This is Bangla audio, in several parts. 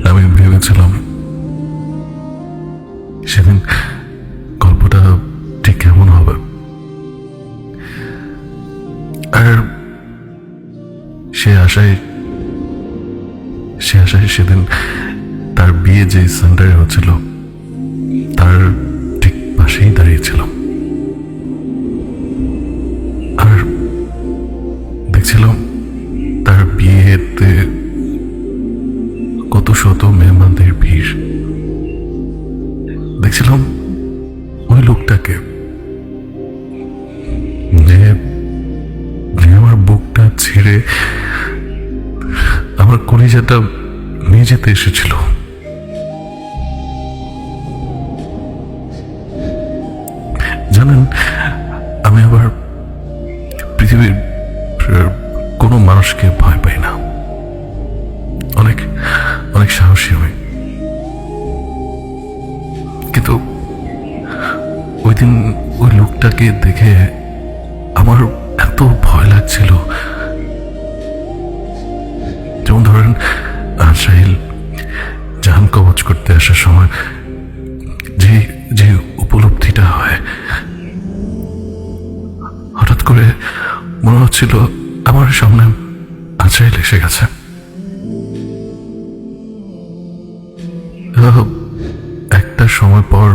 আমি ভেবেছিলাম সেদিন গল্পটা ঠিক কেমন হবে, আর সে আশায় সেদিন তার বিয়ে যে সেন্টারে হচ্ছিল তার ঠিক পাশেই দাঁড়িয়েছিলাম, আর দেখছিলাম তার বিয়েতে কত শত মেহমানদের ভিড়। দেখছিলাম ওই লোকটাকে যে আমার বুকটা ছিঁড়ে আমার কলিজাটা নিয়ে যেতে এসেছিল। জানেন, আমি আবার পৃথিবীর কোনো মানুষকে ভয় পাই না, অনেক অনেক সাহসী হই, কিন্তু ওই দিন ওই লোকটাকে দেখে আমার এত ভয় লাগছিল। যেমন ধরেন আশাইল জান কবচ করতে আসার সময় যে যে উপলব্ধিটা হয়, হঠাৎ করে মনে হচ্ছিল আমার সামনে আশাইল এসে গেছে। একটা সময় পর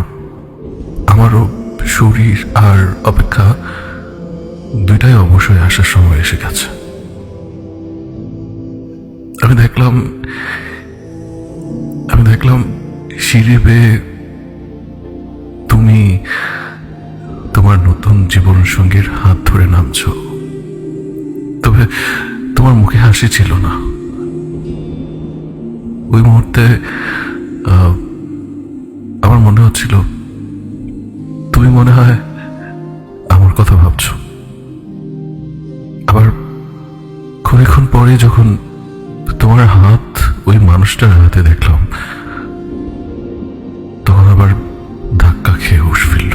আমারও শরীর আর অপেক্ষা দুইটাই অবশ্যই আসার সময় এসে গেছে। আমি দেখলাম সিঁড়ি বেয়ে তুমি তোমার নতুন জীবন সঙ্গীর হাত ধরে নামছো, তবে তোমার মুখে হাসি ছিল না। ওই মুহূর্তে আমার মনে হচ্ছিল তুমি মনে হয় আমার কথা ভাবছো। আবার ক্ষণিক্ষণ পরে যখন তোমার হাত ওই মানুষটার হাতে দেখলাম, তখন আবার ধাক্কা খেয়ে হুঁশ ফিরল।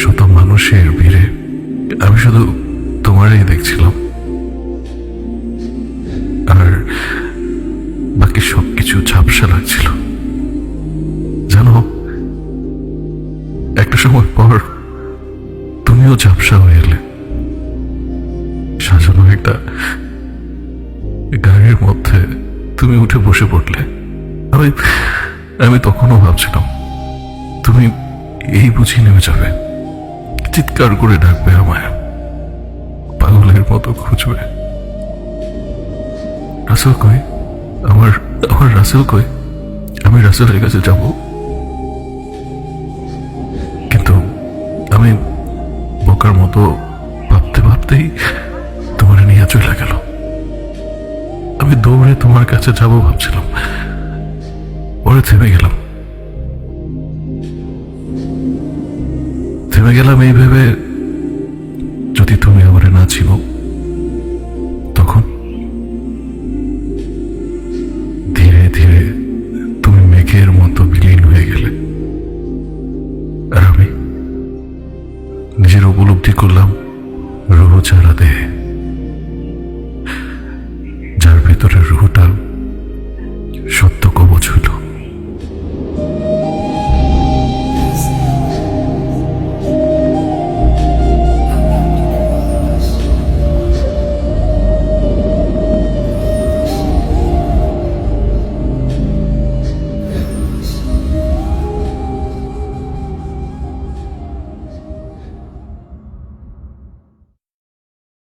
শত মানুষের ভিড়ে আমি শুধু তোমারই দেখছিলাম, আর বাকি সবকিছু ঝাপসা লাগছিল। জানো, একটা সময় পর তুমিও ঝাপসা হয়ে এলে সাজানো একটা গাড়ির মধ্যে তুমি উঠে বসে পড়লে। আমি তখনও ভাবছিলাম তুমি এই বুঝি নেমে যাবে, চিৎকার করে ডাকবে আমায়, পাগলের মতো খুঁজবে। রাসেল কই, আমার রাসেল কই, আমি রাসেলের কাছে যাব। কিন্তু আমি বোকার মতো ভাবতে ভাবতেই তোমার নিয়ে চলে গেল। আমি দৌড়ে তোমার কাছে যাব ভাবছিলাম, পরে থেমে গেলাম এই ভেবে যদি তুমি আমারে না চিনো, তখন ধীরে ধীরে